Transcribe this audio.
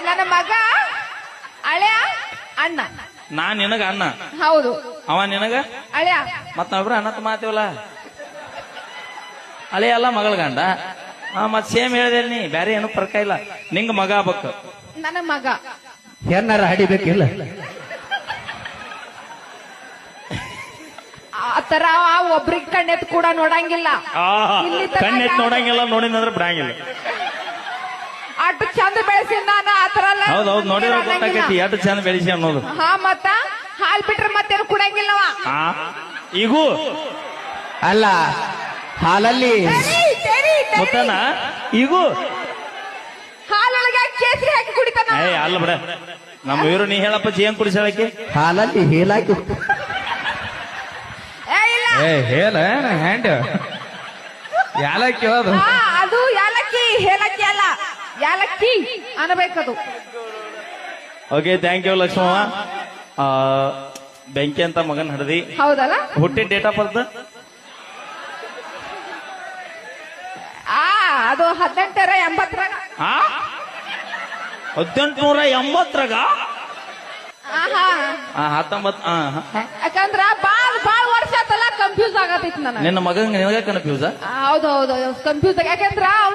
ನನ್ನ ಮಗ ಅಳೆಯ ಅಣ್ಣ. ನಾನ್ ನಿನಗ ಅಣ್ಣ, ಹೌದು. ಅವ ನಿನಗ ಅಳೆಯ. ಮತ್ ನಾವಿಬ್ರು ಅಣ್ಣತ್ ಮಾತೀವಲ್ಲ. ಅಳೆ ಅಲ್ಲ ಮಗಳ ಗಂಡ. ಮತ್ ಸೇಮ್ ಹೇಳಿದೆ ನೀ, ಬ್ಯಾರೆ ಏನು ಫರ್ಕ ಇಲ್ಲ. ನಿಂಗ ಮಗ ಆಗ್ಬೇಕು. ನನ್ನ ಮಗ ಏನಾರ ಹಡಿಬೇಕಿಲ್ಲ. ಆತರ ಒಬ್ರಿಗೆ ಕಣ್ಣೆತ್ ಕೂಡ ನೋಡಂಗಿಲ್ಲ. ಇಲ್ಲಿ ತನಕ ಕಣ್ಣೆತ್ ನೋಡಂಗಿಲ್ಲ, ನೋಡಿದಂದ್ರೆ ಬಿಡಂಗಿಲ್ಲ. ಅಷ್ಟು ಚಂದ ಬೆಳೆಸಿನ ನಾನು ಆತರ ಎಲ್ಲ ಹೌದೌದು, ನೋಡಿರೋ ಗೊತ್ತಾಗೈತಿ ಎಷ್ಟು ಚಂದ ಬೆಳೆಸಿ ಅನ್ನೋದು. ಹಾ, ಮತ್ತ ಹಾಲ್ ಬಿಟ್ರೆ ಮತ್ತೇನು ಕುಡಂಗಿಲ್ಲವ. ಈಗೂ ಅಲ್ಲ, ಹಾಲಲ್ಲಿ ಮುತ್ತನ ಈಗೂ ಹಾಲೊಳಗೆ ಕೇಸರಿ ಹಾಕಿ ಕುಡಿತಾನ. ಅಲ್ಲ ಬಿಡ, ನಮ್ಮ ಇವರು ನೀ ಹೇಳಪ್ಪ ಜೇನ್ ಕುಡಿಸಳಕ್ಕೆ. ಹಾಲಲ್ಲಿ ಹೇಲಾಕಿ ಇಲ್ಲ, ಹೇಳ ಹ್ಯಾಂಡ್ ಯಾಲಕ್ಕಿ ಅದು. ಹಾ, ಅದು ಯಾಲಕ್ಕಿ, ಹೇಲಕ್ಕಿ ಅಲ್ಲ, ಯಾಲಕ್ಕಿ ಅನ್ಬೇಕದು. Okay, thank you Lakshmavva. ಬೆಂಕಿ ಅಂತ ಮಗನ್ ಹಡದಿ. ಹೌದಲ್ಲ. ಹುಟ್ಟಿದ ಡೇಟ್ ಆಫ್ ಬರ್ತ್ ಅದು 1880. 1880. ಆಹಾ, 19. ಯಾಕಂದ್ರ ಬಾಳ್ ವರ್ಷ ಆತಲ್ಲ, ಕನ್ಫ್ಯೂಸ್ ಆಗತೈತಿ ನನಗೆ. ನಿನ್ನ ಮಗಂಗ ನಿನಗ ಕನ್ಫ್ಯೂಸ್. ಹೌದು, ಕನ್ಫ್ಯೂಸ್. ಯಾಕಂದ್ರ